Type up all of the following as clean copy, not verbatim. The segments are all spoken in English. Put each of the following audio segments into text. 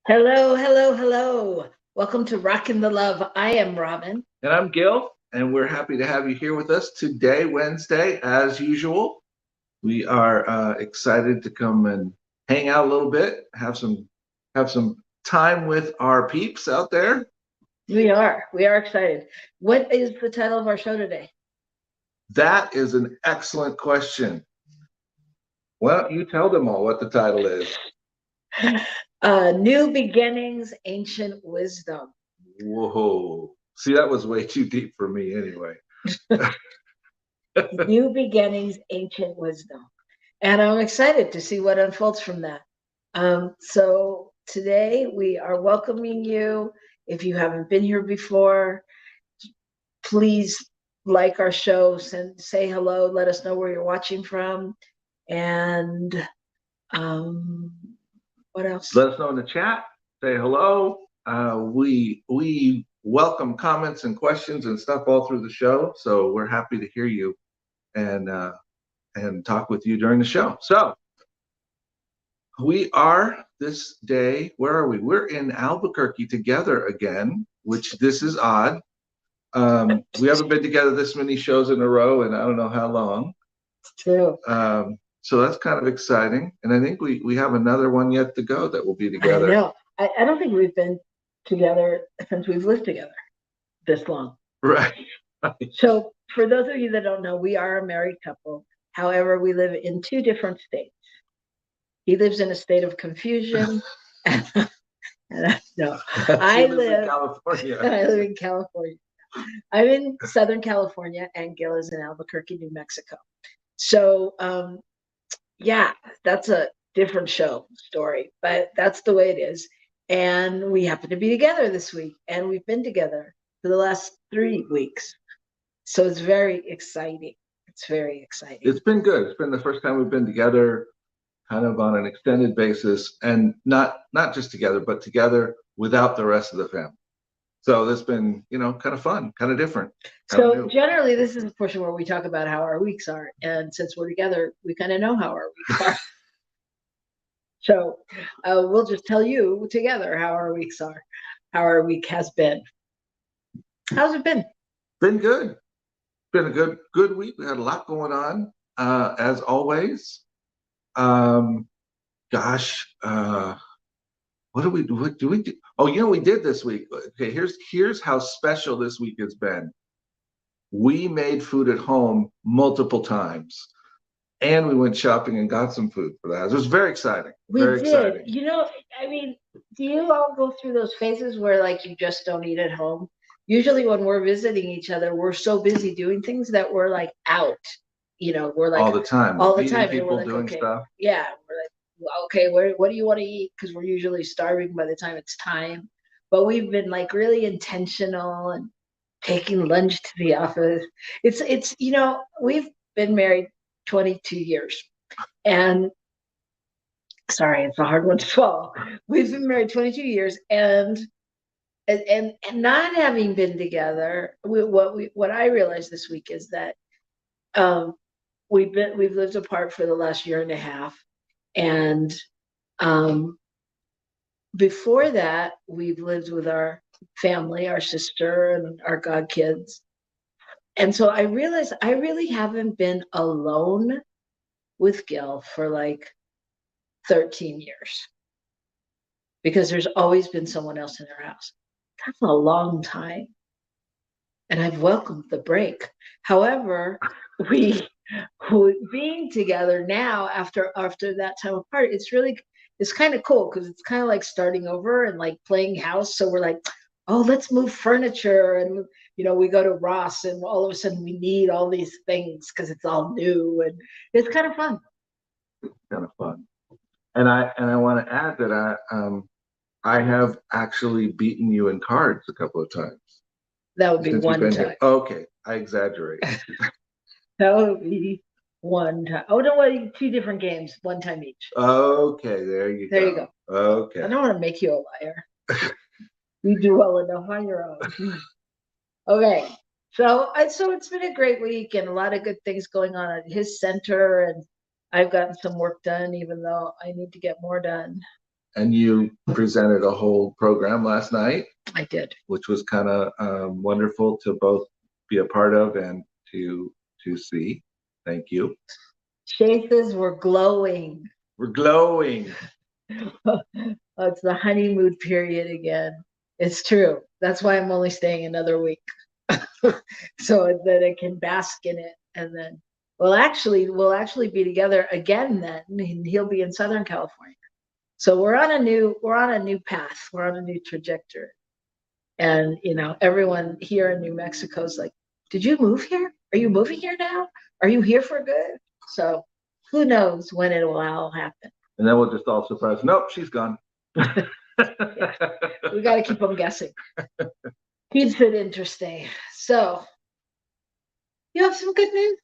Hello, hello, hello. Welcome to Rockin the Love. I am Robyn. And I'm Gil, and we're happy to have you here with us today, Wednesday, as usual. We are excited to come and hang out a little bit, have some time with our peeps out there. We are excited. What is the title of our show today? That is an excellent question. Why don't you tell them all what the title is? New Beginnings, Ancient Wisdom. Whoa. See, that was way too deep for me anyway. New Beginnings, Ancient Wisdom. And I'm excited to see what unfolds from that. So today we are welcoming you. If you haven't been here before, please like our show, say hello, let us know where you're watching from. And what else? Let us know in the chat. Say hello. We welcome comments and questions and stuff all through the show. So we're happy to hear you and talk with you during the show. So we are this day. Where are we? We're in Albuquerque together again, which this is odd. We haven't been together this many shows in a row, and I don't know how long. It's true. So that's kind of exciting, and I think we have another one yet to go that will be together. I know. I don't think we've been together since we've lived together this long. Right. So for those of you that don't know, we are a married couple. However, we live in two different states. He lives in a state of confusion. No, I live in California. I live in California. I'm in Southern California, and Gil is in Albuquerque, New Mexico. So, yeah, that's a different story, but that's the way it is. And we happen to be together this week, and we've been together for the last 3 weeks. So it's very exciting. It's very exciting. It's been good. It's been the first time we've been together kind of on an extended basis, and not just together, but together without the rest of the family. So that's been, kind of fun, kind of different. So generally, this is a portion where we talk about how our weeks are. And since we're together, we kind of know how our weeks are. So we'll just tell you together how our weeks are, how our week has been. How's it been? Been good. Been a good week. We had a lot going on, as always. What do we do? Oh, we did this week. Okay, here's how special this week has been. We made food at home multiple times, and we went shopping and got some food for that. It was very exciting. Very did. Exciting. Do you all go through those phases where you just don't eat at home? Usually when we're visiting each other, we're so busy doing things that we're out. We're all the time. All the time. People doing stuff. Yeah. We're okay, what do you want to eat? Because we're usually starving by the time it's time. But we've been really intentional and taking lunch to the office. It's we've been married 22 years. And sorry, it's a hard one to swallow. We've been married 22 years, and not having been together, what I realized this week is that we've lived apart for the last year and a half, and before that we've lived with our family, our sister and our godkids. And so I realized I really haven't been alone with Gil for 13 years, because there's always been someone else in our house. That's a long time, and I've welcomed the break. However, we being together now after that time apart, it's kind of cool, because it's kind of like starting over and playing house. So we're oh, let's move furniture, and we go to Ross, and all of a sudden we need all these things because it's all new, and it's kind of fun. It's kind of fun. And I want to add that I have actually beaten you in cards a couple of times. That would be one time. Here. Okay, I exaggerate. That would be one time. Oh no, 2 different games, one time each. Okay, there you go. Okay. I don't want to make you a liar. You do well enough on your own. Okay, so it's been a great week, and a lot of good things going on at his center, and I've gotten some work done, even though I need to get more done. And you presented a whole program last night. I did. Which was kind of wonderful to both be a part of and to see. Thank you. Faces were glowing. We're glowing. It's the honeymoon period again. It's true. That's why I'm only staying another week. So that I can bask in it. And then we'll actually be together again then. And he'll be in Southern California. So we're on a new path. We're on a new trajectory. And everyone here in New Mexico is like, did you move here? Are you moving here now? Are you here for good? So who knows when it will all happen. And then we'll just all surprise. Nope, she's gone. Yeah. We got to keep them guessing. Keeps it interesting. So you have some good news?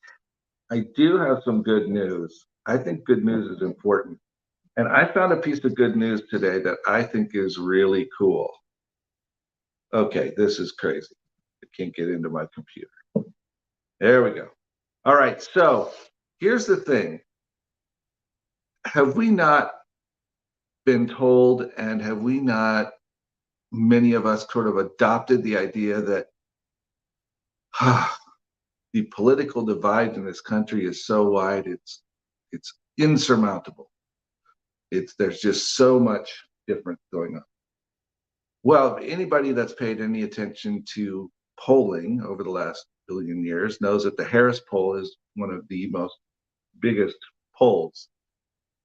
I do have some good news. I think good news is important. And I found a piece of good news today that I think is really cool. Okay, this is crazy. I can't get into my computer. There we go. All right, so here's the thing. Have we not been told, and have we not, many of us, sort of adopted the idea that the political divide in this country is so wide, it's insurmountable. There's just so much difference going on. Well, anybody that's paid any attention to polling over the last billion years knows that the Harris poll is one of the most biggest polls.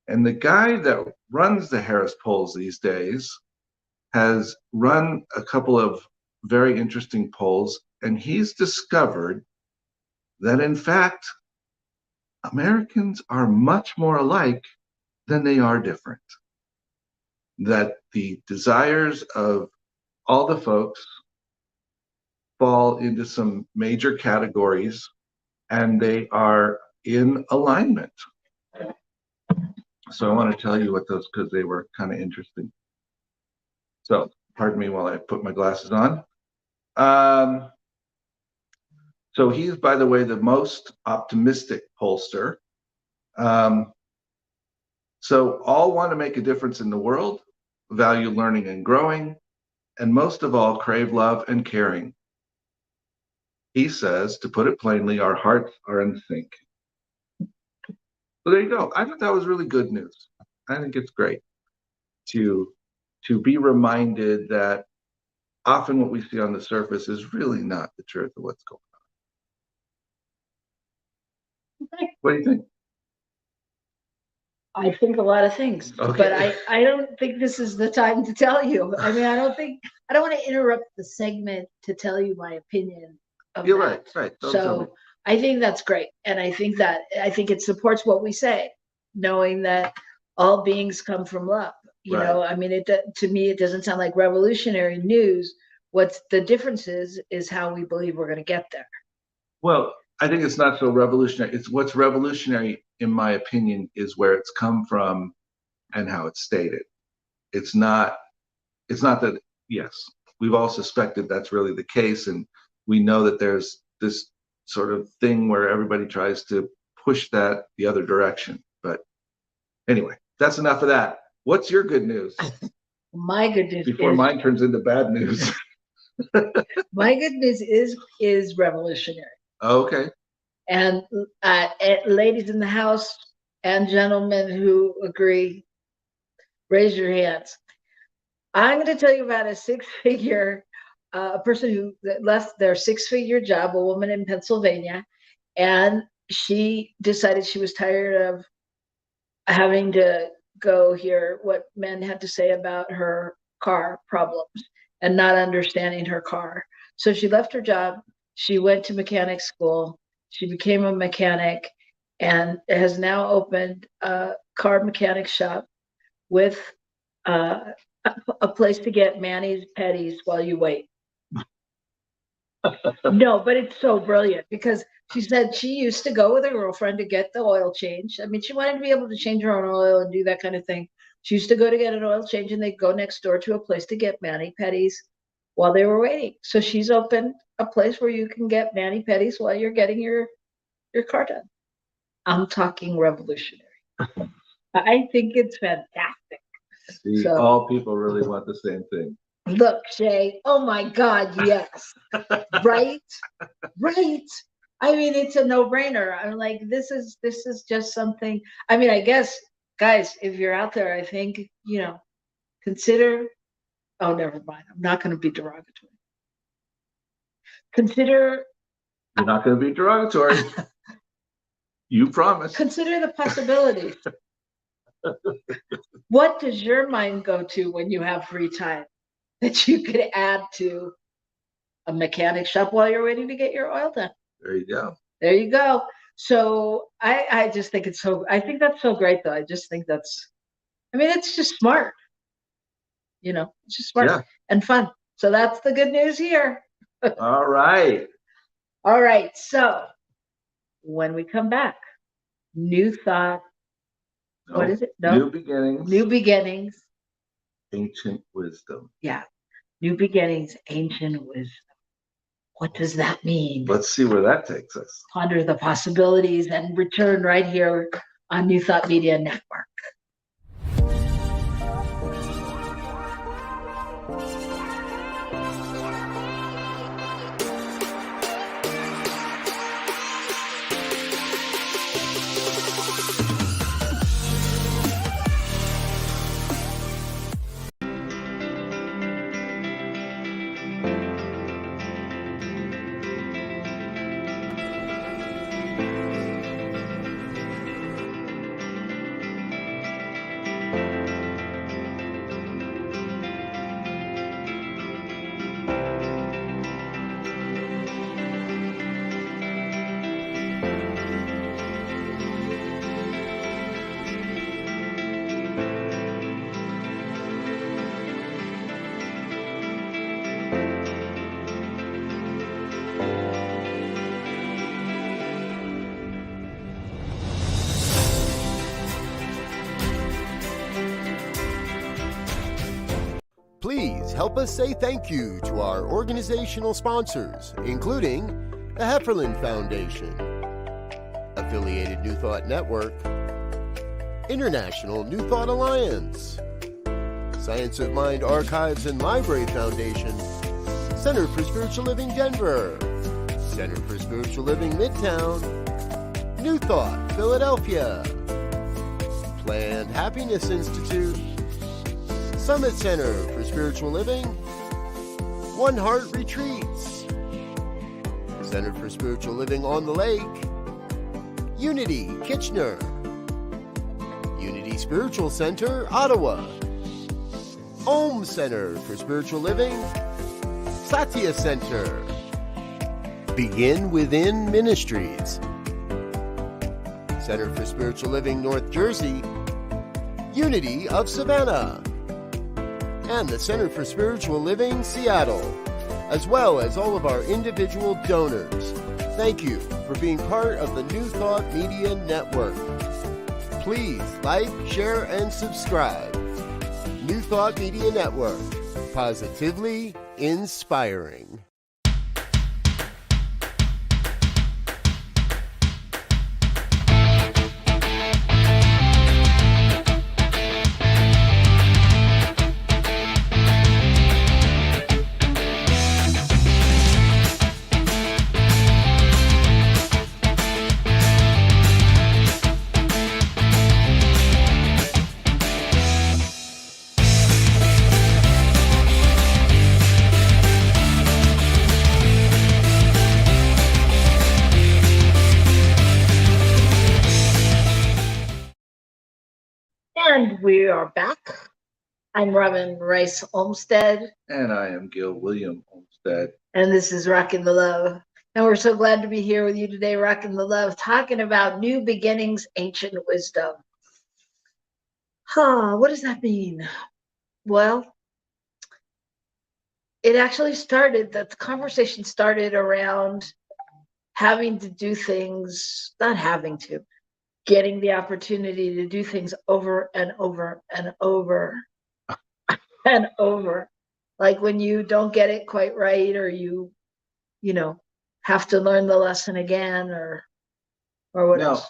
And the guy that runs the Harris polls these days has run a couple of very interesting polls, and he's discovered that, in fact, Americans are much more alike than they are different. That the desires of all the folks fall into some major categories, and they are in alignment. So I want to tell you what those, because they were kind of interesting. So pardon me while I put my glasses on. So he's, by the way, the most optimistic pollster. So all want to make a difference in the world, value learning and growing, and most of all, crave love and caring. He says, to put it plainly, our hearts are in sync. So there you go. I thought that was really good news. I think it's great to be reminded that often what we see on the surface is really not the truth of what's going on. What do you think? I think a lot of things, okay. But I don't think this is the time to tell you. I mean, I don't want to interrupt the segment to tell you my opinion of You're that. right. So I think that's great. And I think it supports what we say, knowing that all beings come from love. You know, I mean, to me, it doesn't sound like revolutionary news. What's the difference is how we believe we're going to get there. Well, I think it's not so revolutionary. It's what's revolutionary, in my opinion, is where it's come from and how it's stated. It's not that, yes, we've all suspected that's really the case. And we know that there's this sort of thing where everybody tries to push that the other direction. But anyway, that's enough of that. What's your good news? My good news before mine turns into bad news. My good news is revolutionary. Okay. And ladies in the house and gentlemen who agree, raise your hands. I'm going to tell you about a person who left their six-figure job, a woman in Pennsylvania, and she decided she was tired of having to go hear what men had to say about her car problems and not understanding her car. So she left her job. She went to mechanic school. She became a mechanic and has now opened a car mechanic shop with a place to get manis, pedis while you wait. No, but it's so brilliant because she said she used to go with her girlfriend to get the oil change. I mean, she wanted to be able to change her own oil and do that kind of thing. She used to go to get an oil change and they'd go next door to a place to get mani-pedis while they were waiting. So she's opened a place where you can get mani-pedis while you're getting your car done. I'm talking revolutionary. I think it's fantastic. See, So all people really want the same thing. look, Shay, oh my God, yes. Right? Right. I mean, it's a no-brainer. I'm like, this is just something. I mean, I guess, guys, if you're out there, I think, consider, oh, never mind. I'm not going to be derogatory. Consider You're not going to be derogatory. You promise. consider the possibilities. What does your mind go to when you have free time that you could add to a mechanic shop while you're waiting to get your oil done? There you go. There you go. So I just think I think that's so great though. I just think it's just smart. It's just smart and fun. So that's the good news here. All right. All right. So when we come back, new thought. What is it? No. New beginnings. New beginnings. Ancient wisdom. Yeah. New beginnings, ancient wisdom. What does that mean? Let's see where that takes us. Ponder the possibilities and return right here on New Thought Media Network. Please help us say thank you to our organizational sponsors, including the Hefferland Foundation, Affiliated New Thought Network, International New Thought Alliance, Science of Mind Archives and Library Foundation, Center for Spiritual Living Denver, Center for Spiritual Living Midtown, New Thought Philadelphia, Planned Happiness Institute, Summit Center for Spiritual Living, One Heart Retreats, Center for Spiritual Living on the Lake, Unity Kitchener, Unity Spiritual Center Ottawa, Om Center for Spiritual Living, Satya Center, Begin Within Ministries, Center for Spiritual Living North Jersey, Unity of Savannah, and the Center for Spiritual Living Seattle, as well as all of our individual donors. Thank you for being part of the New Thought Media Network. Please like, share, and subscribe. New Thought Media Network, positively inspiring. And we are back. I'm Robyn Rice Olmsted. And I am Gil William Olmsted. And this is Rockin the Love. And we're so glad to be here with you today, Rockin the Love, talking about new beginnings, ancient wisdom. What does that mean? Well, it actually started, the conversation started around having to do things, not having to, getting the opportunity to do things over and over and over and over. Like when you don't get it quite right, or you have to learn the lesson again, or what else?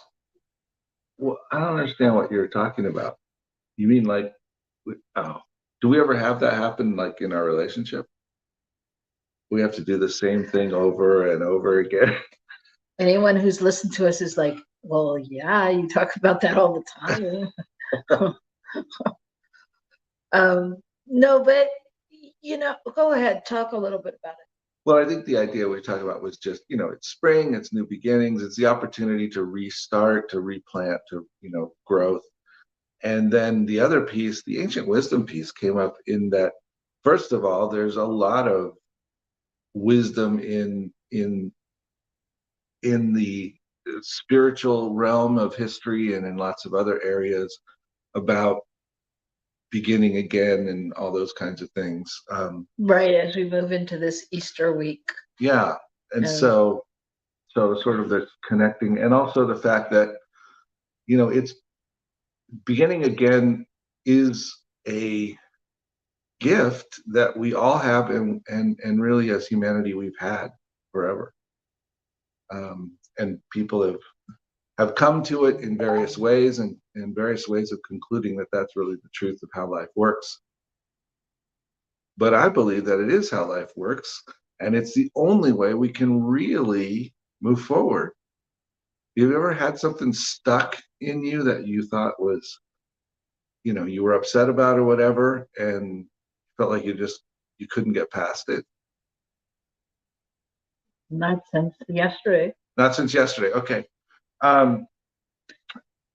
Well, I don't understand what you're talking about. You mean like Oh, do we ever have that happen like in our relationship? We have to do the same thing over and over again. Anyone who's listened to us is like, well, yeah, you talk about that all the time. No, but go ahead, talk a little bit about it. Well, I think the idea we talked about was just, it's spring, it's new beginnings, it's the opportunity to restart, to replant, to, growth. And then the other piece, the ancient wisdom piece, came up in that, first of all, there's a lot of wisdom in the spiritual realm of history and in lots of other areas about beginning again and all those kinds of things. Right, as we move into this Easter week. Yeah. And so sort of the connecting, and also the fact that, it's beginning again is a gift that we all have, and really as humanity we've had forever. And people have come to it in various ways, and in various ways of concluding that that's really the truth of how life works. But I believe that it is how life works, and it's the only way we can really move forward. You've ever had something stuck in you that you thought was, you were upset about or whatever, and felt like you couldn't get past it? Not since yesterday. Not since yesterday. Okay. No,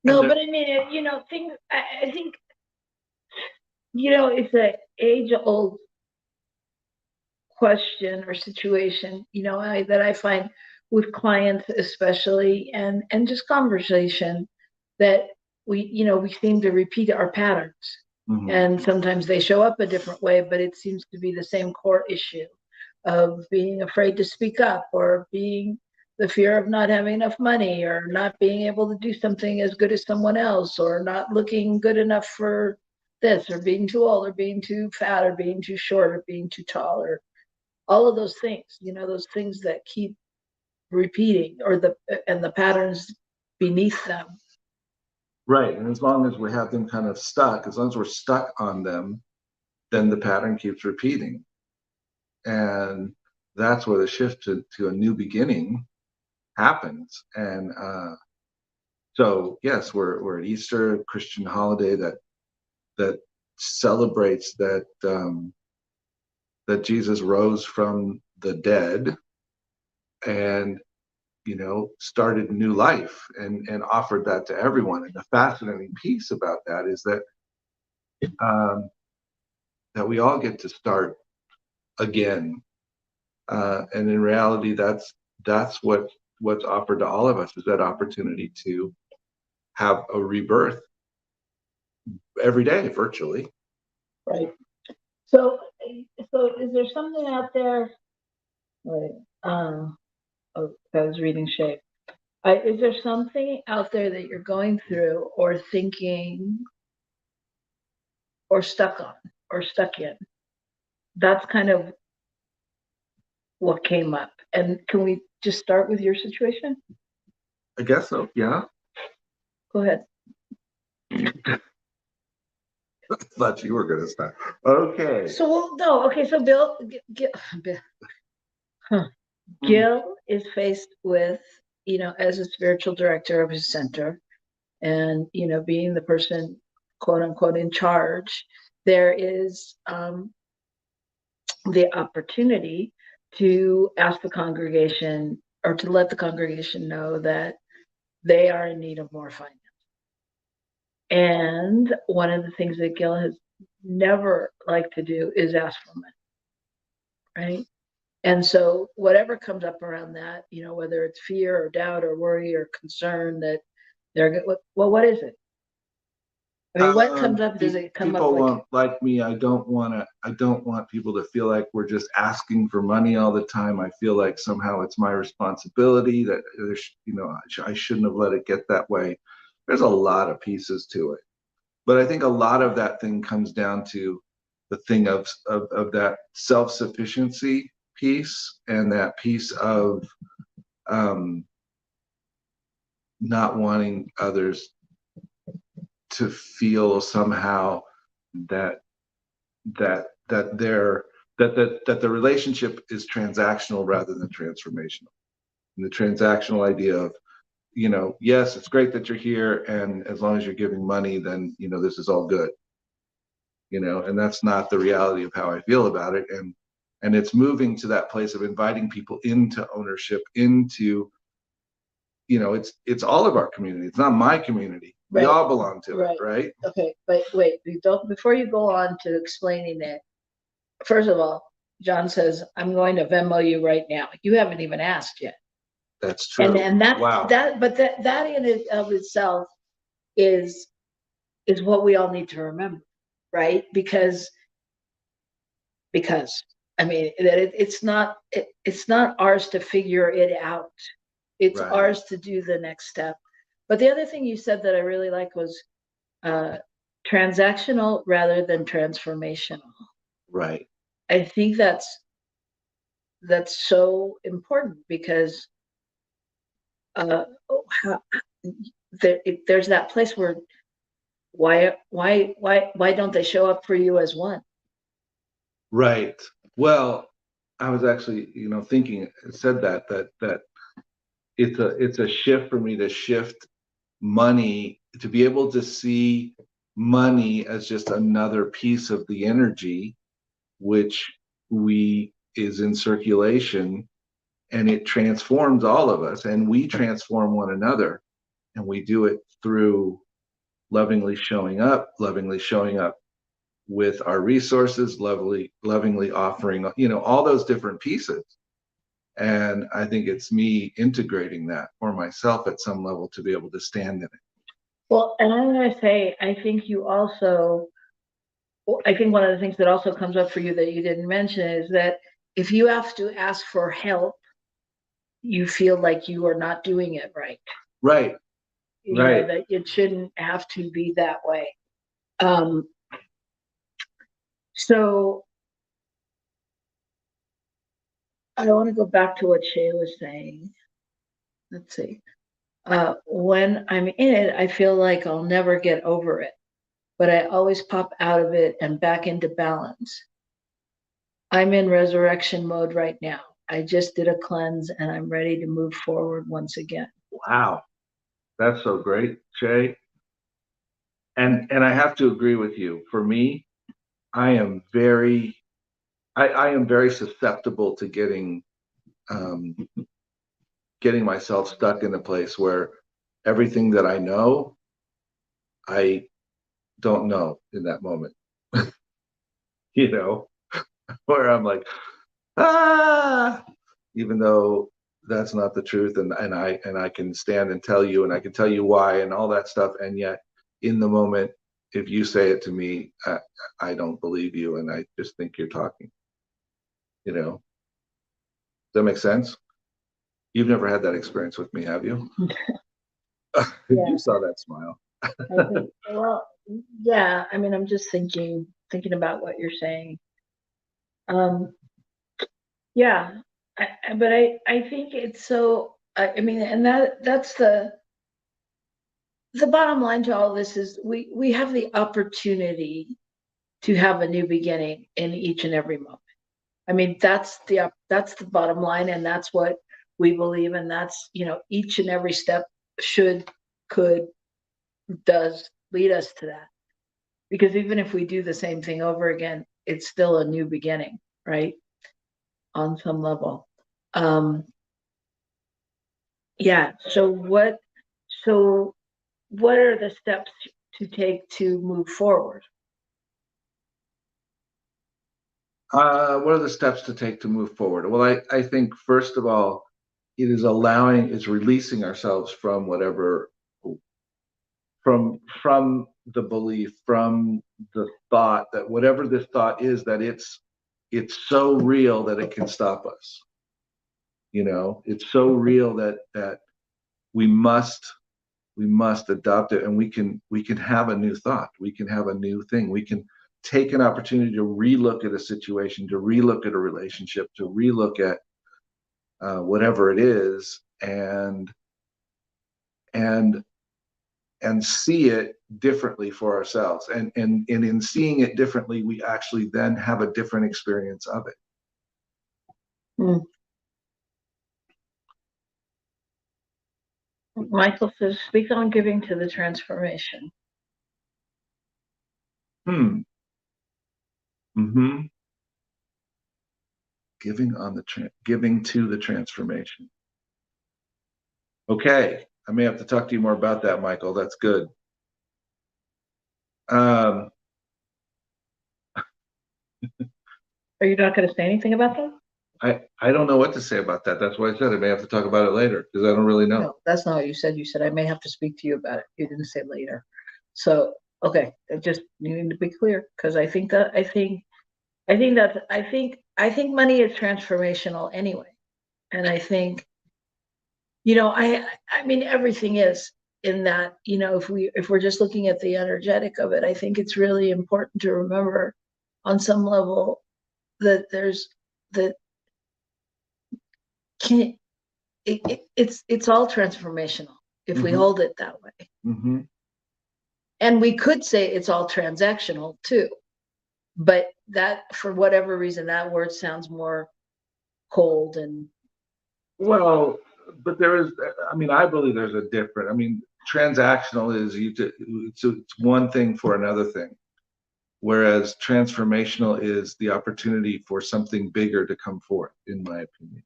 but I mean, things, I think, it's an age-old question or situation, that I find with clients especially, and just conversation, that we seem to repeat our patterns. Mm-hmm. And sometimes they show up a different way, but it seems to be the same core issue of being afraid to speak up, or being the fear of not having enough money, or not being able to do something as good as someone else, or not looking good enough for this, or being too old, or being too fat, or being too short, or being too tall, or all of those things, those things that keep repeating, or the patterns beneath them. Right. And as long as we have them kind of stuck, as long as we're stuck on them, then the pattern keeps repeating. And that's where the shift to a new beginning happens. And so, yes, we're at Easter, a Christian holiday that celebrates that that Jesus rose from the dead and started new life and offered that to everyone. And the fascinating piece about that is that that we all get to start again, and in reality, that's what's offered to all of us, is that opportunity to have a rebirth every day, virtually. Right. So is there something out there? Right. I was reading shape. Is there something out there that you're going through, or thinking, or stuck in? That's kind of what came up. And can we just start with your situation? I guess so. Yeah. Go ahead. I thought you were going to start. Okay. So Bill, Gil is faced with, as a spiritual director of his center, and being the person, quote unquote, in charge, there is the opportunity to ask the congregation, or to let the congregation know that they are in need of more finance. And one of the things that Gil has never liked to do is ask for money, right? And so whatever comes up around that, whether it's fear or doubt or worry or concern, that they're, well, what is it? I mean, what comes up? Does it come people up? Won't like me. I don't want people to feel like we're just asking for money all the time. I feel like somehow it's my responsibility, that I shouldn't have let it get that way. There's a lot of pieces to it, but I think a lot of that thing comes down to the thing of that self-sufficiency piece, and that piece of not wanting others to feel somehow that the relationship is transactional rather than transformational. And the transactional idea of, yes, it's great that you're here, and as long as you're giving money, then this is all good. And that's not the reality of how I feel about it. And it's moving to that place of inviting people into ownership, into, it's all of our community. It's not my community. Right. We all belong to Right. it, right? Okay, but wait, before you go on to explaining it, first of all, John says, I'm going to Venmo you right now. You haven't even asked yet. That's true. And that, wow. that in and of itself is what we all need to remember, right? Because I mean, it's not ours to figure it out. It's Right. ours to do the next step. But the other thing you said that I really like was transactional rather than transformational. Right. I think that's so important because there's that place where why don't they show up for you as one? Right. Well, I was actually, thinking, said that it's a shift for me to shift money, to be able to see money as just another piece of the energy, which is in circulation, and it transforms all of us, and we transform one another, and we do it through lovingly showing up with our resources, lovingly offering, all those different pieces. And I think it's me integrating that for myself at some level to be able to stand in it. Well, and I'm going to say, I think one of the things that also comes up for you that you didn't mention is that if you have to ask for help, you feel like you are not doing it right. Right. Right. That it shouldn't have to be that way. So I want to go back to what Shay was saying. Let's see. When I'm in it, I feel like I'll never get over it, but I always pop out of it and back into balance. I'm in resurrection mode right now. I just did a cleanse and I'm ready to move forward once again. Wow. That's so great, Shay. And I have to agree with you. For me, I am very susceptible to getting myself stuck in a place where everything that I know, I don't know in that moment. Where I'm like, even though that's not the truth, and I can stand and tell you, and I can tell you why and all that stuff, and yet in the moment, if you say it to me, I don't believe you, and I just think you're talking. Does that make sense? You've never had that experience with me, have you? Yeah. You saw that smile. Well, yeah. I mean, I'm just thinking about what you're saying. Yeah, but I think it's so. I mean, and that's the bottom line to all this is we have the opportunity to have a new beginning in each and every moment. I mean, that's the bottom line, and that's what we believe, and that's each and every step does lead us to that. Because even if we do the same thing over again, it's still a new beginning, right? On some level. Yeah. So what are the steps to take to move forward? What are the steps to take to move forward? Well, I think first of all, it's releasing ourselves from whatever, from the belief, from the thought that whatever this thought is, that it's so real that it can stop us. It's so real that we must adopt it, and we can have a new thought. We can have a new thing. We can take an opportunity to relook at a situation, to relook at a relationship, to relook at whatever it is, and and see it differently for ourselves. And in seeing it differently, we actually then have a different experience of it. Hmm. Michael says, speak on giving to the transformation. Mm-hmm. Giving to the transformation. Okay, I may have to talk to you more about that, Michael. That's good. Are you not going to say anything about that? I don't know what to say about that. That's why I said I may have to talk about it later, because I don't really know. No, that's not what you said. You said I may have to speak to you about it. You didn't say later. So, okay, just you need to be clear, because I think money is transformational anyway. And I think, I mean, everything is in that, if we're just looking at the energetic of it, I think it's really important to remember on some level that it's all transformational if we hold it that way. Mm-hmm. And we could say it's all transactional too, but that, for whatever reason, that word sounds more cold and. Well, but there is, I mean, I believe there's a different, I mean, transactional is it's one thing for another thing. Whereas transformational is the opportunity for something bigger to come forth, in my opinion.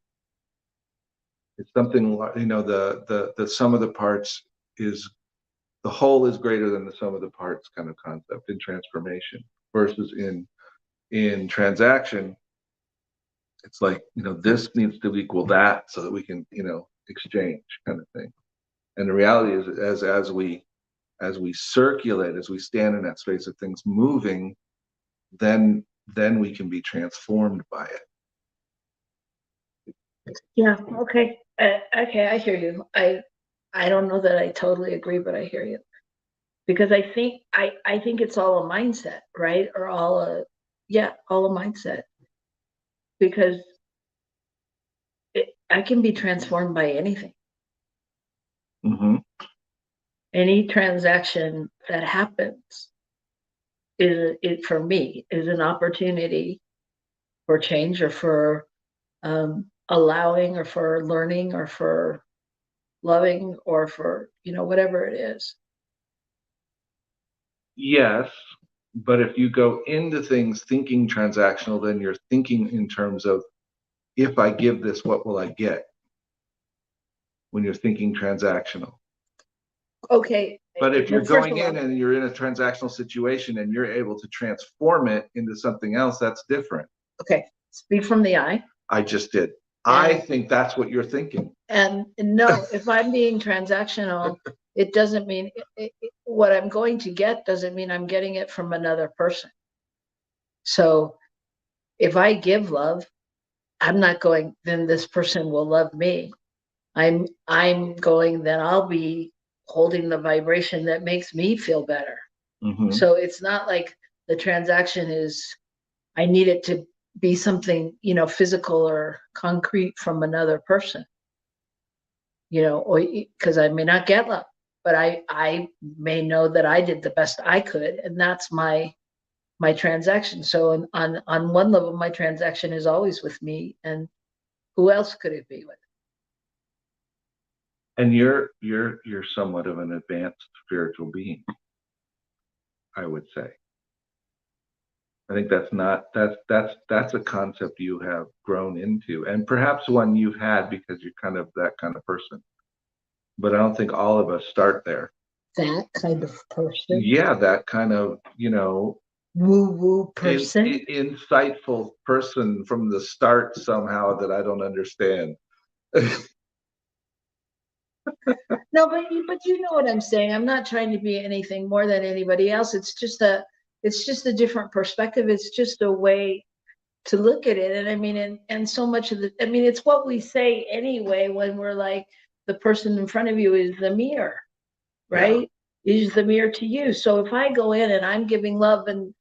It's something, the sum of the parts is, the whole is greater than the sum of the parts kind of concept in transformation, versus in transaction, it's like, this needs to equal that so that we can, exchange, kind of thing. And the reality is, as we circulate, as we stand in that space of things moving, then we can be transformed by it. Yeah. Okay. Okay. I hear you. I don't know that I totally agree, but I hear you, because I think it's all a mindset, right? Or all a mindset, because I can be transformed by anything. Mm-hmm. Any transaction that happens for me is an opportunity for change, or for allowing, or for learning, or for loving, or for whatever it is. Yes, but if you go into things thinking transactional, then you're thinking in terms of, if I give this, what will I get? When you're thinking transactional. Okay. But if you're going in and you're in a transactional situation and you're able to transform it into something else, that's different. Okay. Speak from the I. I just did. I think that's what you're thinking. And no, if I'm being transactional, it doesn't mean what I'm going to get doesn't mean I'm getting it from another person. So if I give love, I'm not going, then this person will love me. I'm going, then I'll be holding the vibration that makes me feel better. Mm-hmm. So it's not like the transaction is, I need it to be something, physical or concrete from another person, or because I may not get love, but I may know that I did the best I could, and that's my transaction. So on one level, my transaction is always with me, and who else could it be with? And you're somewhat of an advanced spiritual being, I would say. I think that's a concept you have grown into, and perhaps one you've had because you're kind of that kind of person. But I don't think all of us start there. That kind of person? Yeah, that kind of, woo-woo person? Insightful person from the start somehow that I don't understand. No, but you know what I'm saying. I'm not trying to be anything more than anybody else. It's just a different perspective. It's just a way to look at it. And I mean, and so much of it's what we say anyway when we're like, the person in front of you is the mirror, right? Yeah. Is the mirror to you. So if I go in and I'm giving love and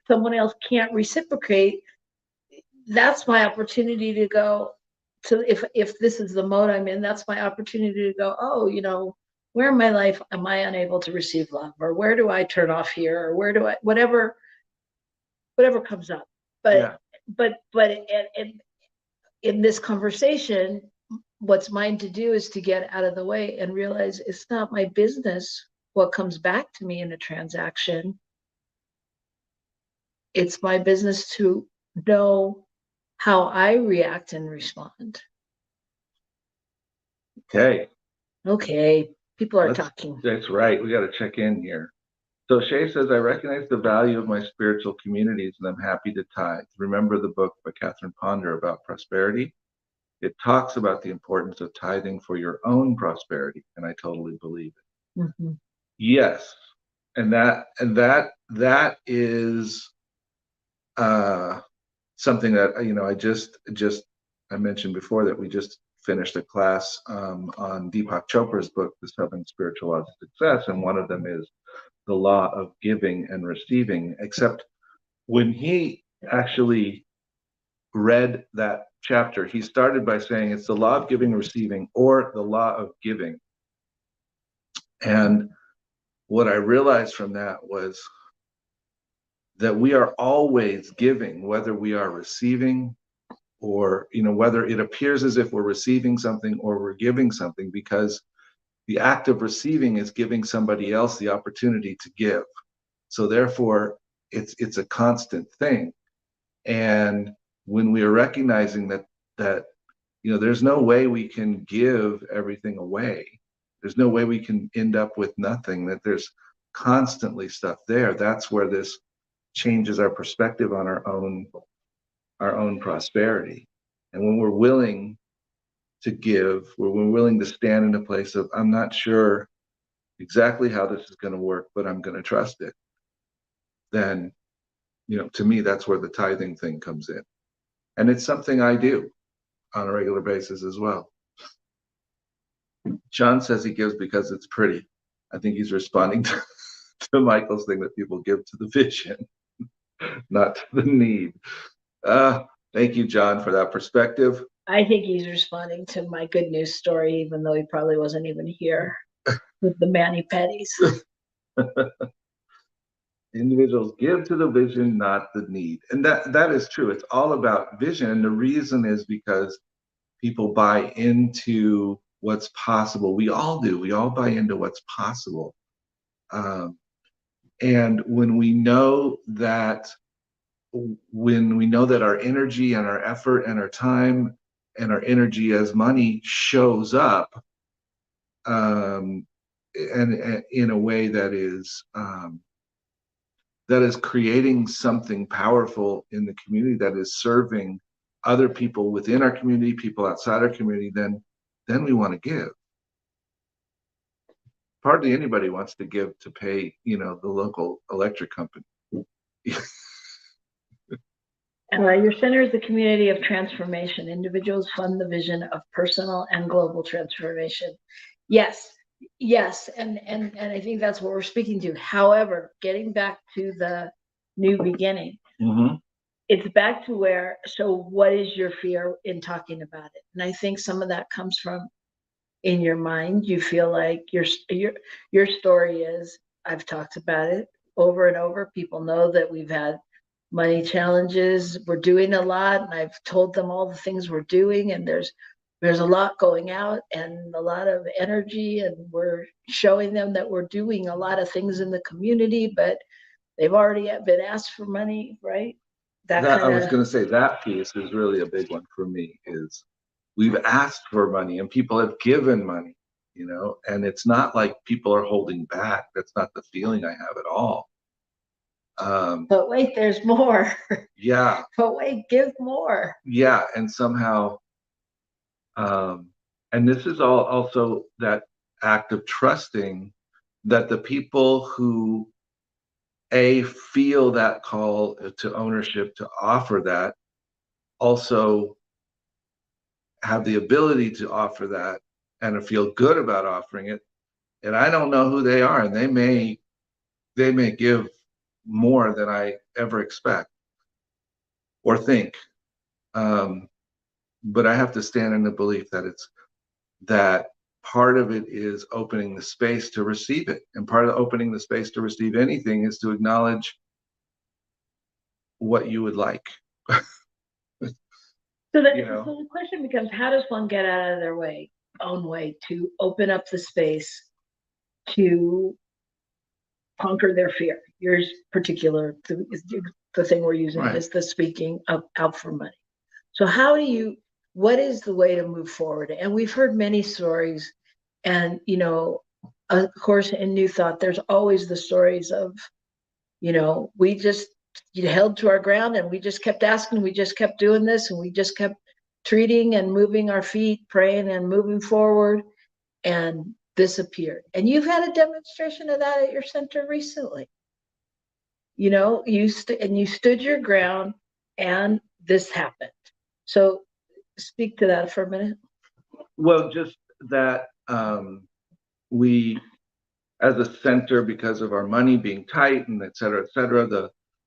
someone else can't reciprocate, that's my opportunity to go to, if this is the mode I'm in, that's my opportunity to go, oh, where in my life am I unable to receive love, or where do I turn off here, or where do I, whatever comes up. But in this conversation, what's mine to do is to get out of the way and realize it's not my business what comes back to me in a transaction. It's my business to know how I react and respond. Okay, people are talking. That's right. We got to check in here. So Shay says, I recognize the value of my spiritual communities and I'm happy to tithe. Remember the book by Catherine Ponder about prosperity? It talks about the importance of tithing for your own prosperity, and I totally believe it. Mm-hmm. Yes, and that is something that I mentioned before that we just finished a class on Deepak Chopra's book, The 7 Spiritual Laws of Success, and one of them is the law of giving and receiving. Except when he actually read that chapter, he started by saying it's the law of giving and receiving, or the law of giving. And what I realized from that was that we are always giving, whether we are receiving, or whether it appears as if we're receiving something or we're giving something, because the act of receiving is giving somebody else the opportunity to give. So therefore it's a constant thing. And when we are recognizing that there's no way we can give everything away, there's no way we can end up with nothing, that there's constantly stuff there, that's where this changes our perspective on our own prosperity. And when we're willing to give, when we're willing to stand in a place of, I'm not sure exactly how this is going to work, but I'm going to trust it, then to me that's where the tithing thing comes in. And it's something I do on a regular basis as well. John says he gives because it's pretty. I think he's responding to Michael's thing that people give to the vision, not to the need. Thank you, John, for that perspective. I think he's responding to my good news story, even though he probably wasn't even here with the mani-pedis. Individuals give to the vision, not the need. And that is true. It's all about vision. And the reason is because people buy into what's possible. We all do. We all buy into what's possible. And when we know that our energy and our effort and our time and our energy as money shows up and in a way that is creating something powerful in the community, that is serving other people within our community, people outside our community, then we want to give. Hardly anybody wants to give to pay, the local electric company. Your center is the community of transformation. Individuals fund the vision of personal and global transformation. Yes, and I think that's what we're speaking to. However, getting back to the new beginning, mm-hmm. It's back to where, so what is your fear in talking about it? And I think some of that comes from in your mind. You feel like your story is, I've talked about it over and over. People know that we've had money challenges. We're doing a lot, and I've told them all the things we're doing, and there's a lot going out and a lot of energy, and we're showing them that we're doing a lot of things in the community, but they've already been asked for money, right? I was going to say that piece is really a big one for me, is we've asked for money and people have given money, and it's not like people are holding back. That's not the feeling I have at all. But wait, there's more. Yeah. But wait, give more. Yeah. And somehow, and this is also that act of trusting that the people who feel that call to ownership to offer that also have the ability to offer that and to feel good about offering it. And I don't know who they are, and they may give more than I ever expect or think. But I have to stand in the belief that part of it is opening the space to receive it. And part of opening the space to receive anything is to acknowledge what you would like. So the question becomes, how does one get out of their own way to open up the space to conquer their fear? Yours particular, the thing we're using is the speaking out for money. So what is the way to move forward? And we've heard many stories, and, of course, in New Thought, there's always the stories of, we just held to our ground and we just kept asking, we just kept doing this, and we just kept treating and moving our feet, praying and moving forward, and this appeared. And you've had a demonstration of that at your center recently. You stood your ground and this happened. So speak to that for a minute. Well, just that we, as a center, because of our money being tight and et cetera,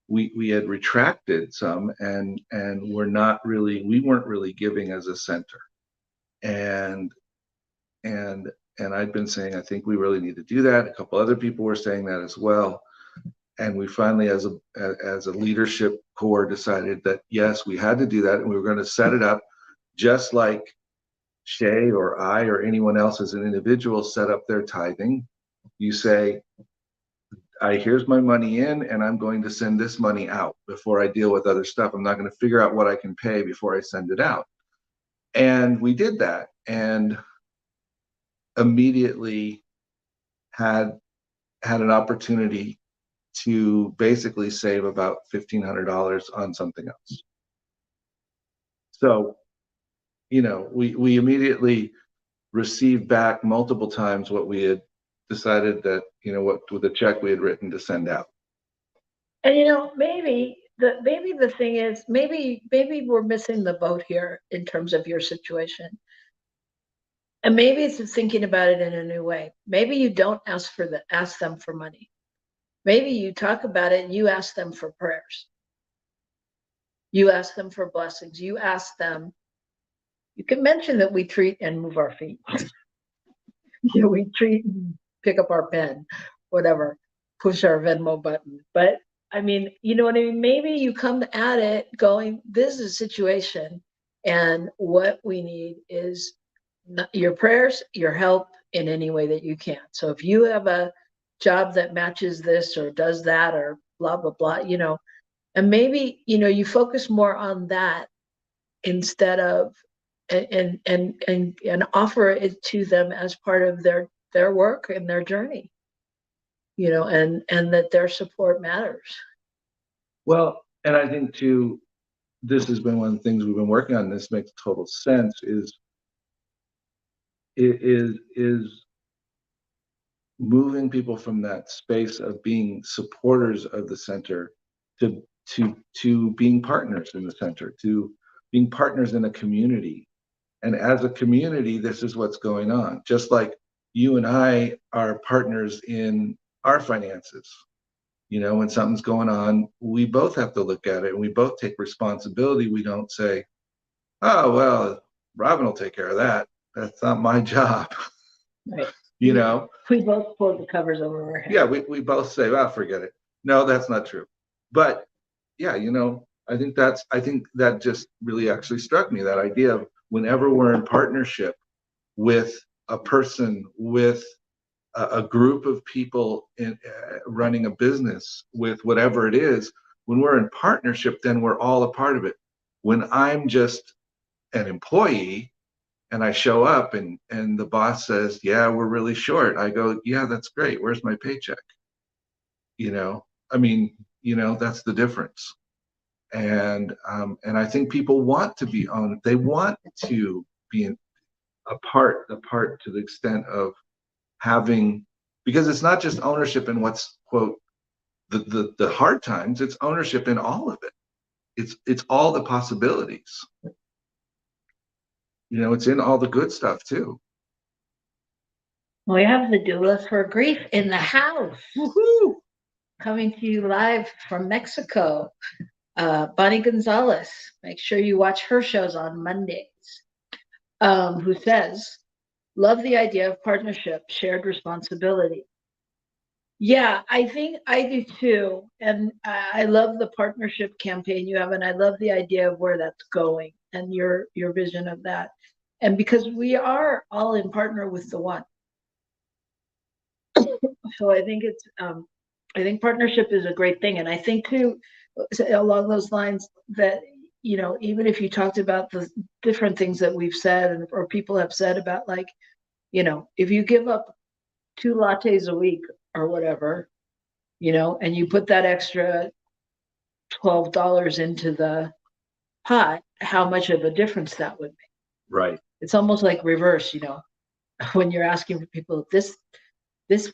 we had retracted some, and we weren't really giving as a center. And I'd been saying, I think we really need to do that. A couple other people were saying that as well. And we finally, as a leadership core, decided that yes, we had to do that, and we were going to set it up just like Shay or I or anyone else as an individual set up their tithing. You say, here's my money in, and I'm going to send this money out before I deal with other stuff. I'm not going to figure out what I can pay before I send it out. And we did that, and immediately had an opportunity to basically save about $1,500 on something else. So, we immediately received back multiple times what we had decided that, what with the check we had written to send out. And maybe the thing is, maybe we're missing the boat here in terms of your situation. And maybe it's thinking about it in a new way. Maybe you don't ask them for money. Maybe you talk about it and you ask them for prayers. You ask them for blessings. You ask them. You can mention that we treat and move our feet. We treat and pick up our pen, whatever, push our Venmo button. But I mean, you know what I mean? Maybe you come at it going, this is a situation, and what we need is your prayers, your help in any way that you can. So if you have a job that matches this or does that or blah, blah, blah, and maybe, you focus more on that instead of, and offer it to them as part of their work and their journey, and that their support matters. Well, and I think too, this has been one of the things we've been working on. This makes total sense. Is moving people from that space of being supporters of the center to being partners in the center, to being partners in a community. And as a community, this is what's going on. Just like you and I are partners in our finances. When something's going on, we both have to look at it and we both take responsibility. We don't say, oh, well, Robyn will take care of that. That's not my job. Right. We both pull the covers over our head. Yeah, we both say, well, forget it. No, that's not true. But yeah, I think that just really actually struck me, that idea of whenever we're in partnership with a person, with a group of people in running a business, with whatever it is, when we're in partnership, then we're all a part of it. When I'm just an employee and I show up and the boss says, yeah, we're really short, I go, yeah, that's great. Where's my paycheck? That's the difference. And I think people want to be owned. They want to be a part to the extent of having, because it's not just ownership in what's, quote, the hard times, it's ownership in all of it. It's all the possibilities. It's in all the good stuff too. We have the doula for grief in the house. Woohoo! Coming to you live from Mexico. Bonnie Gonzalez. Make sure you watch her shows on Mondays. Who says, Love the idea of partnership, shared responsibility. Yeah, I think I do too. And I love the partnership campaign you have, and I love the idea of where that's going and your vision of that. And because we are all in partner with the one. So I think I think partnership is a great thing. And I think too, along those lines, that, even if you talked about the different things that we've said or people have said about, like, if you give up 2 lattes a week or whatever, and you put that extra $12 into the pot, how much of a difference that would make. Right. It's almost like reverse, when you're asking for people, this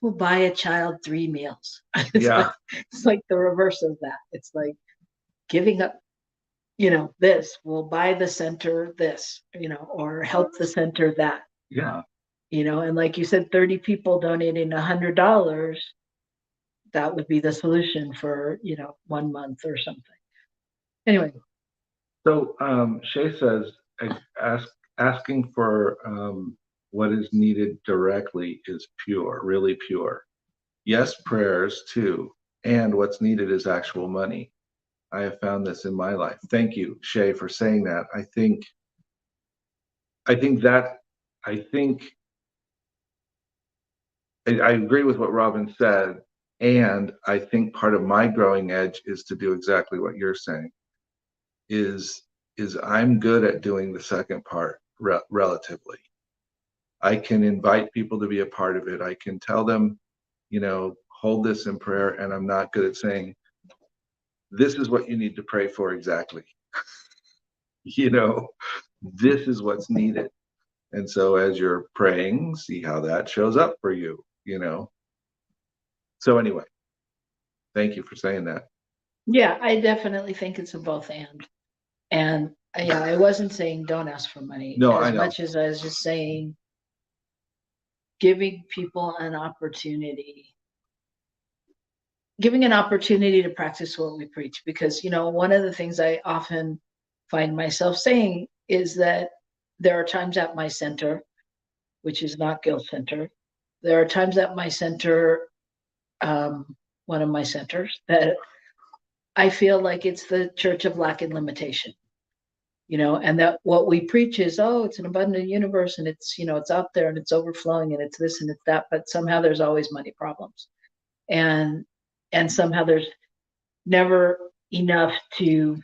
will buy a child 3 meals. It's like the reverse of that. It's like giving up, this will buy the center this, or help the center that. Yeah. And like you said, 30 people donating $100, that would be the solution for, 1 month or something. Anyway. So Shay says, asking for what is needed directly is pure, really pure. Yes, prayers too. And what's needed is actual money. I have found this in my life. Thank you, Shay, for saying that. I think I agree with what Robyn said. And I think part of my growing edge is to do exactly what you're saying. Is I'm good at doing the second part relatively. I can invite people to be a part of it. I can tell them, hold this in prayer, and I'm not good at saying, this is what you need to pray for exactly. This is what's needed. And so as you're praying, see how that shows up for you, So anyway, thank you for saying that. Yeah, I definitely think it's a both and. And yeah, I wasn't saying don't ask for money. No, as I know. much as I was just saying giving people an opportunity to practice what we preach. Because, one of the things I often find myself saying is that there are times at my center, which is not Gil Center, there are times at my center, one of my centers, that I feel like it's the church of lack and limitation. And that what we preach is, it's an abundant universe, and it's, it's out there and it's overflowing and it's this and it's that, but somehow there's always money problems. And somehow there's never enough to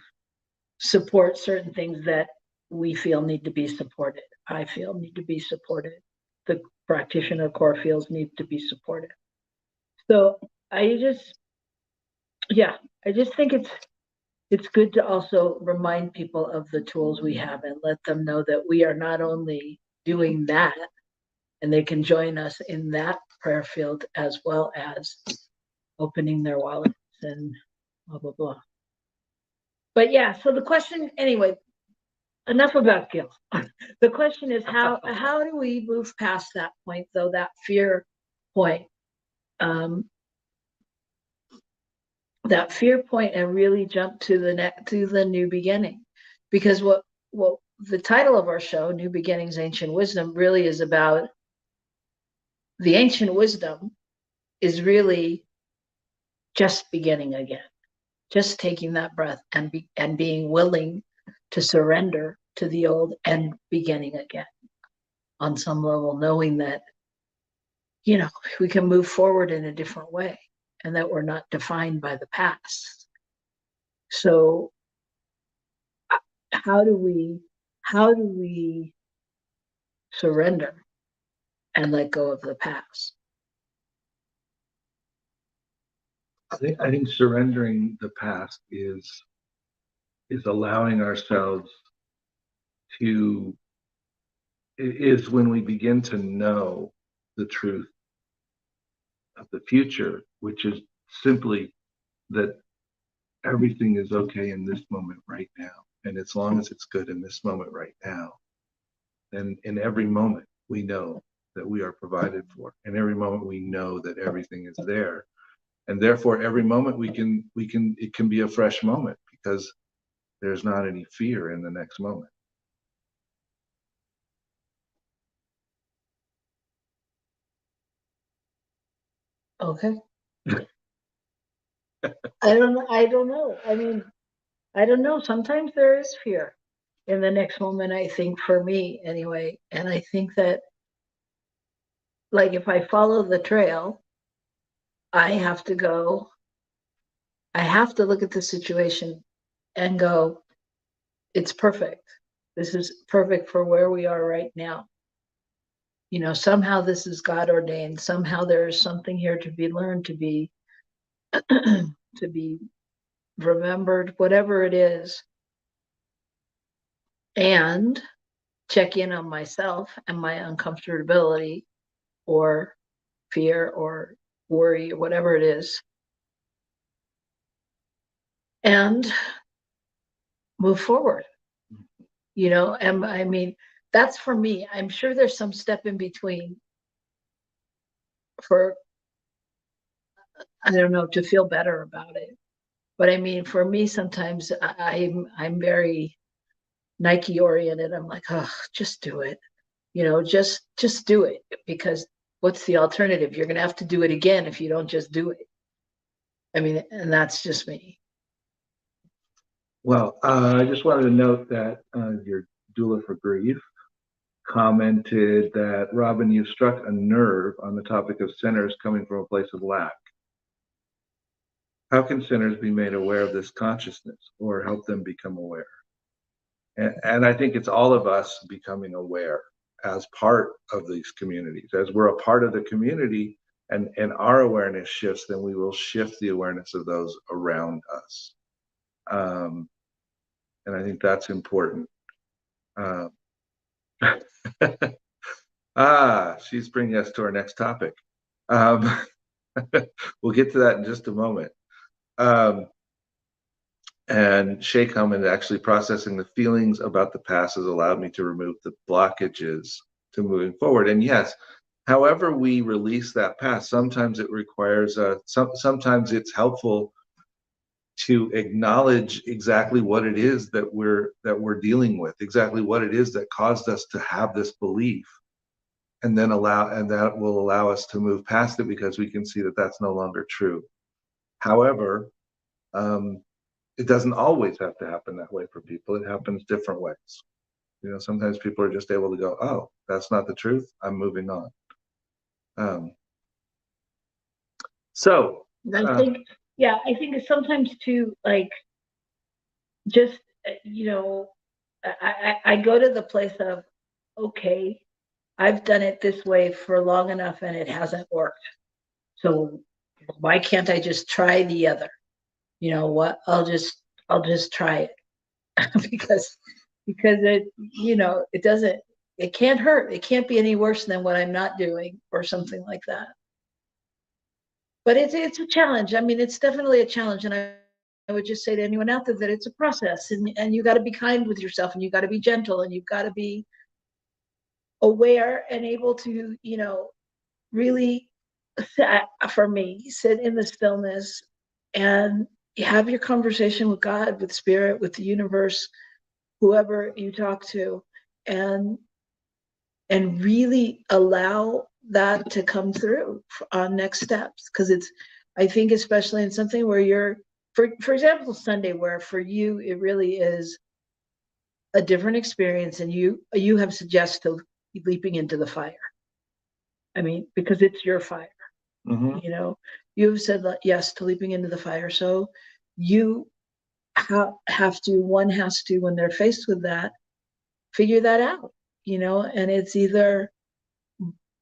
support certain things that we feel need to be supported. I feel need to be supported. The practitioner core feels need to be supported. So I just think it's good to also remind people of the tools we have and let them know that we are not only doing that, and they can join us in that prayer field as well as opening their wallets and blah, blah, blah. But yeah, so the question, anyway, enough about Gil. The question is how do we move past that point, though, that fear point? That fear point, and really jump to the new beginning. Because what the title of our show, New Beginnings, Ancient Wisdom, really is about. The ancient wisdom is really just beginning again, just taking that breath and being willing to surrender to the old and beginning again on some level, knowing that, we can move forward in a different way and that we're not defined by the past. So how do we surrender and let go of the past? I think surrendering the past is allowing ourselves to, is when we begin to know the truth of the future, which is simply that everything is okay in this moment right now. And as long as it's good in this moment right now, then in every moment we know that we are provided for. And every moment we know that everything is there. And therefore every moment it can be a fresh moment, because there's not any fear in the next moment. Okay. I don't know. I don't know. I mean, I don't know. Sometimes there is fear in the next moment, I think, for me anyway. And I think that, like, if I follow the trail, I have to go, I have to look at the situation and go, it's perfect. This is perfect for where we are right now. Somehow this is God ordained. Somehow there is something here to be learned, to be to be remembered, whatever it is. And check in on myself and my uncomfortability or fear or worry or whatever it is, and move forward. And I mean, that's for me. I'm sure there's some step in between for, I don't know, to feel better about it. But I mean, for me, sometimes I'm very Nike oriented. I'm like, oh, just do it. Just do it, because what's the alternative? You're gonna have to do it again if you don't just do it. I mean, and that's just me. Well, I just wanted to note that your doula for grief commented that, Robyn, you struck a nerve on the topic of sinners coming from a place of lack. How can sinners be made aware of this consciousness or help them become aware? And I think it's all of us becoming aware as part of these communities. As we're a part of the community and our awareness shifts, then we will shift the awareness of those around us. And I think that's important. She's bringing us to our next topic. We'll get to that in just a moment. And Shay comment, actually processing the feelings about the past has allowed me to remove the blockages to moving forward. And yes, however we release that past, sometimes it requires sometimes it's helpful to acknowledge exactly what it is that we're dealing with, exactly what it is that caused us to have this belief, and then that will allow us to move past it, because we can see that that's no longer true. However, it doesn't always have to happen that way for people. It happens different ways. Sometimes people are just able to go, oh, that's not the truth, I'm moving on. So I think, yeah, I think it's sometimes too, like, just, I go to the place of, okay, I've done it this way for long enough and it hasn't worked. So why can't I just try the other? You know what? I'll just try it because it doesn't, it can't hurt. It can't be any worse than what I'm not doing or something like that. But it's a challenge. I mean, it's definitely a challenge, and I would just say to anyone out there that it's a process, and you got to be kind with yourself, and you got to be gentle, and you've got to be aware and able to, really, for me, sit in the stillness and have your conversation with God, with spirit, with the universe, whoever you talk to, and really allow that to come through on next steps. Because I think, especially in something where you're, for example, Sunday, where for you it really is a different experience, and you have suggested leaping into the fire. I mean, because it's your fire. mm-hmm. You've said yes to leaping into the fire. So you have to, one has to, when they're faced with that, figure that out, and it's either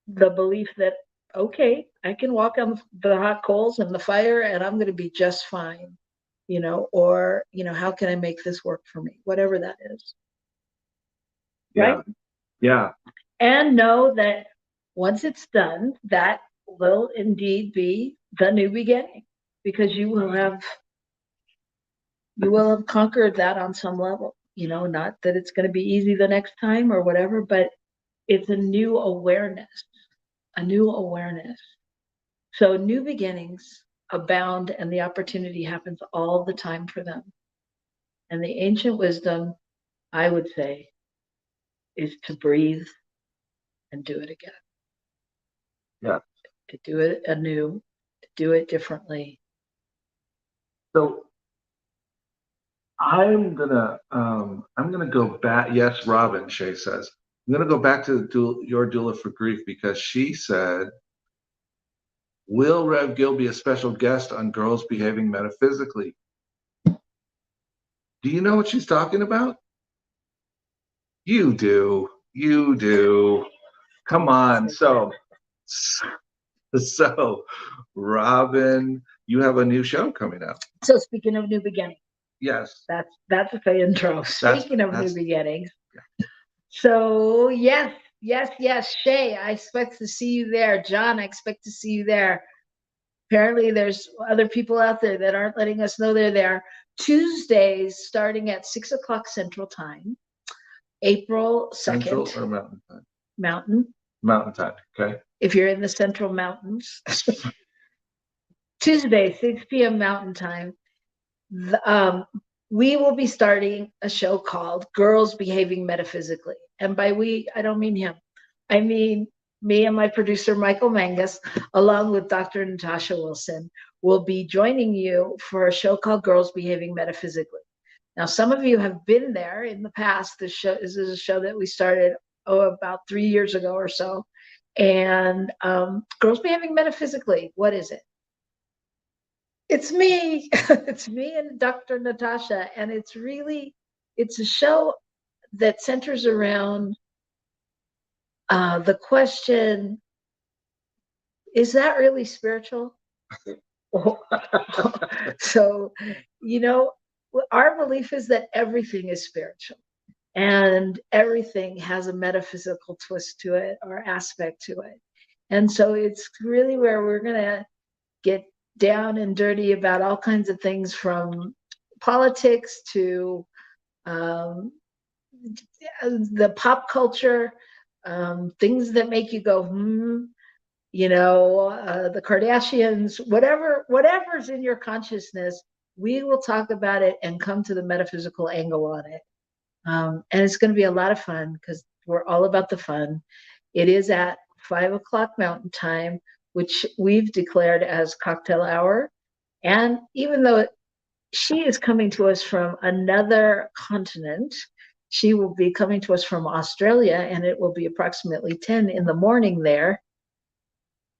the belief that, okay, I can walk on the hot coals and the fire and I'm going to be just fine, or, how can I make this work for me? Whatever that is. Yeah. Right? Yeah. And know that once it's done, that will indeed be the new beginning, because you will have conquered that on some level, not that it's going to be easy the next time or whatever, but it's a new awareness. So new beginnings abound, and the opportunity happens all the time for them. And the ancient wisdom, I would say, is to breathe and do it again. Yeah. To do it anew do it differently. So I'm gonna go back. Yes, Robyn, Shay says. I'm gonna go back to your doula for grief because she said, "Will Rev Gil be a special guest on Girls Behaving Metaphysically?" Do you know what she's talking about? You do. You do. Come on. So, Robyn, you have a new show coming up. So speaking of new beginnings, Yes. that's the intro. Speaking of new beginnings. Yeah. So yes, Shay, I expect to see you there. John, I expect to see you there. Apparently there's other people out there that aren't letting us know they're there. Tuesdays starting at 6:00 Central Time, April 2nd. Central or Mountain Time? Mountain. Mountain Time, okay. If you're in the Central Mountains. Tuesday, 6 p.m. Mountain Time. We will be starting a show called Girls Behaving Metaphysically. And by we, I don't mean him. I mean me and my producer, Michael Mangus, along with Dr. Natasha Wilson, will be joining you for a show called Girls Behaving Metaphysically. Now, some of you have been there in the past. This is a show that we started about 3 years ago or so. And Girls Behaving Metaphysically, what is it? It's me. It's me and Dr. Natasha. And it's a show that centers around the question, is that really spiritual? So, our belief is that everything is spiritual and everything has a metaphysical twist to it or aspect to it. And so it's really where we're going to get down and dirty about all kinds of things, from politics to the pop culture, things that make you go, the Kardashians, whatever's in your consciousness, we will talk about it and come to the metaphysical angle on it. And it's going to be a lot of fun because we're all about the fun. It is at 5:00 Mountain Time, which we've declared as cocktail hour. And even though she is coming to us from another continent, she will be coming to us from Australia, and it will be approximately 10 in the morning there.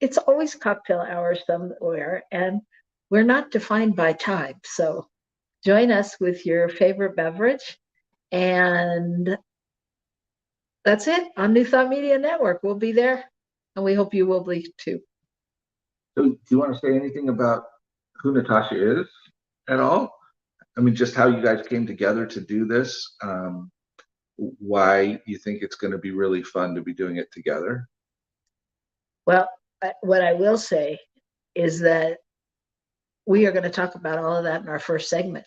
It's always cocktail hour somewhere, and we're not defined by time. So join us with your favorite beverage, and that's it on New Thought Media Network. We'll be there, and we hope you will be too. So, do you want to say anything about who Natasha is at all? I mean, just how you guys came together to do this, why you think it's going to be really fun to be doing it together? Well, what I will say is that we are going to talk about all of that in our first segment.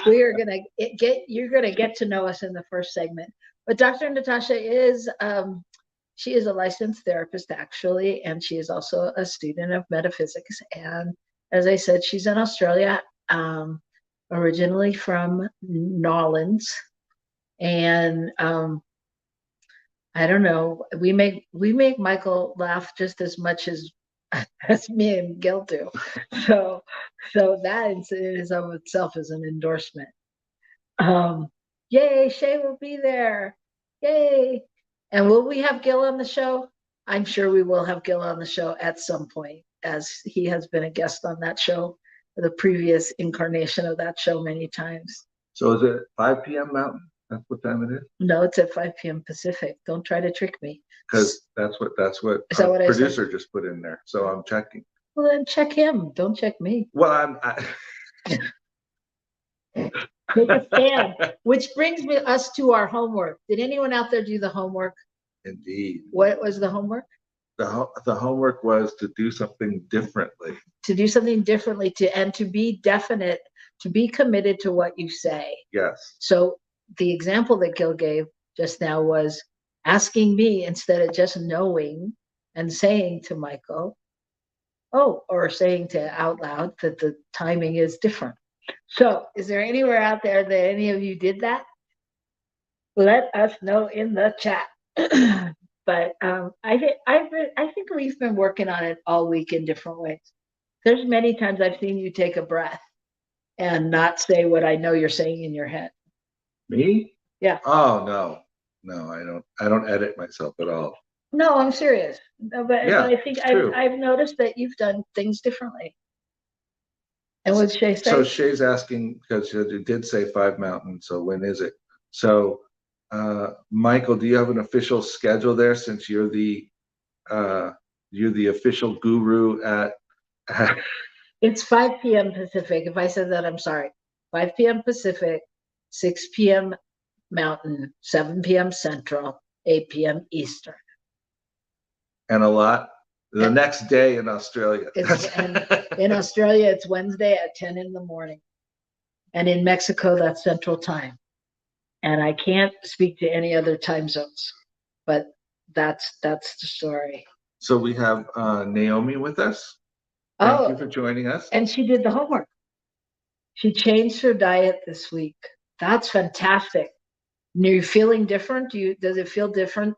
You're going to get to know us in the first segment. But Dr. Natasha is, she is a licensed therapist, actually, and she is also a student of metaphysics. And as I said, she's in Australia, originally from Nolans. And I don't know, we make Michael laugh just as much as me and Gil do. So that in of itself is an endorsement. Yay, Shay will be there. Yay. And will we have Gil on the show? I'm sure we will have Gil on the show at some point, as he has been a guest on that show, the previous incarnation of that show many times. So is it 5 p.m. Mountain? That's what time it is? No, it's at 5 p.m. Pacific. Don't try to trick me. Because that's what Is that what I producer said? just put in there. So I'm checking. Well, then check him. Don't check me. Well, Take a stand. Which brings us to our homework. Did anyone out there do the homework? Indeed. What was the homework? The homework was to do something differently. To do something differently, and to be definite, to be committed to what you say. Yes. So the example that Gil gave just now was asking me instead of just knowing and saying to Michael, or saying to out loud that the timing is different. So is there anywhere out there that any of you did that? Let us know in the chat. But I think we've been working on it all week in different ways. There's many times I've seen you take a breath and not say what I know you're saying in your head. Me? Yeah. Oh no, I don't edit myself at all. No, I'm serious. No, but Yeah, I think it's true. I've noticed that you've done things differently. And what Shay say? So Shay's asking because you did say 5 Mountain. So when is it? So Michael, do you have an official schedule there since you're the official guru at It's 5 p.m. Pacific. If I said that, I'm sorry. 5 p.m. Pacific, 6 p.m. Mountain, 7 p.m. Central, 8 p.m. Eastern. and a lot the next day in Australia. And in Australia, it's Wednesday at 10 in the morning. And in Mexico, that's Central Time. And I can't speak to any other time zones, but that's the story. So we have Naomi with us. Thank you for joining us. And she did the homework. She changed her diet this week. That's fantastic. Are you feeling different? Does it feel different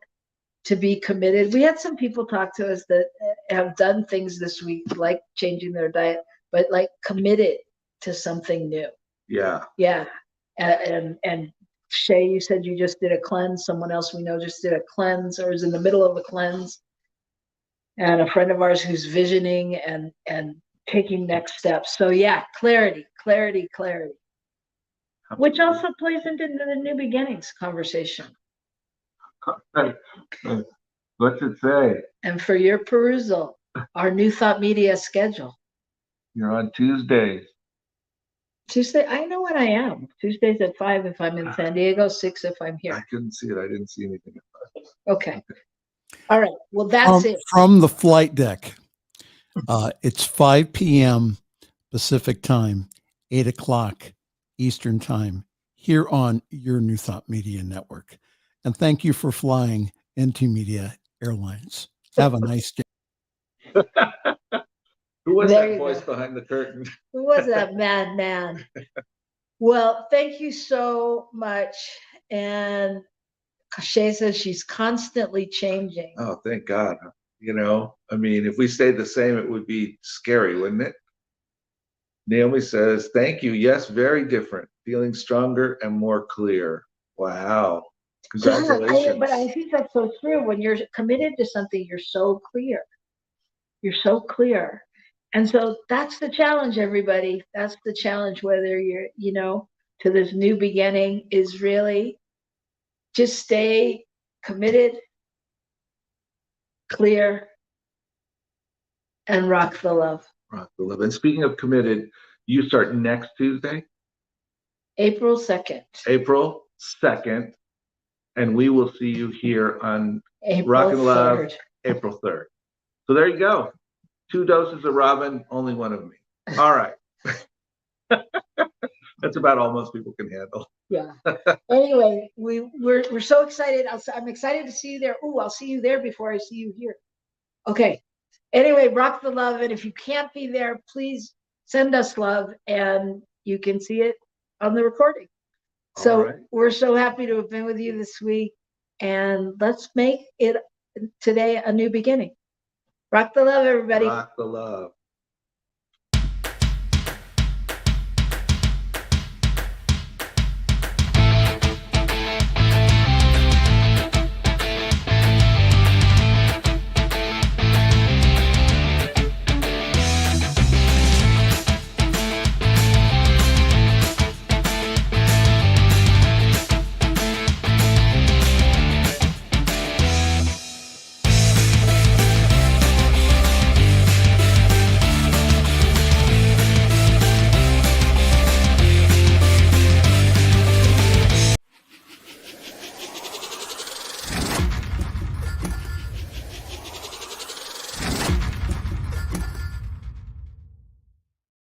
to be committed? We had some people talk to us that have done things this week, like changing their diet, but like committed to something new. Yeah. Yeah. And Shay, you said you just did a cleanse. Someone else we know just did a cleanse or is in the middle of a cleanse. And a friend of ours who's visioning and taking next steps. So yeah, clarity, which also plays into the new beginnings conversation. What's it say? And for your perusal, our New Thought Media schedule. You're on Tuesdays. Tuesday, I know what I am. Tuesdays at 5 if I'm in San Diego, 6 if I'm here. I couldn't see it. I didn't see anything. Okay. All right. Well, that's it. From the flight deck. It's 5 p.m. Pacific time, 8 o'clock Eastern time, here on your New Thought Media Network. And thank you for flying NT Media Airlines. Have a nice day. Who was There that you voice go. behind the curtain? Who was that man? Well, thank you so much. And Shay says she's constantly changing. Oh, thank God. You know, I mean, if we stayed the same, it would be scary, wouldn't it? Naomi says, thank you. Yes, very different. Feeling stronger and more clear. Wow. Congratulations. Yeah, but I think that's so true. When you're committed to something, you're so clear. You're so clear. And so that's the challenge, everybody. That's the challenge, whether you're, to this new beginning, is really just stay committed, clear, and rock the love. Rock the love. And speaking of committed, you start next Tuesday? April 2nd. April 2nd. And we will see you here on April Rockin' the Love, 3rd. April 3rd. So there you go. 2 doses of Robyn, only one of me. All right. That's about all most people can handle. Yeah. Anyway, we're so excited. I'm excited to see you there. Oh, I'll see you there before I see you here. Okay. Anyway, rock the love. And if you can't be there, please send us love and you can see it on the recording. So we're so happy to have been with you this week. And let's make it today a new beginning. Rock the love, everybody. Rock the love.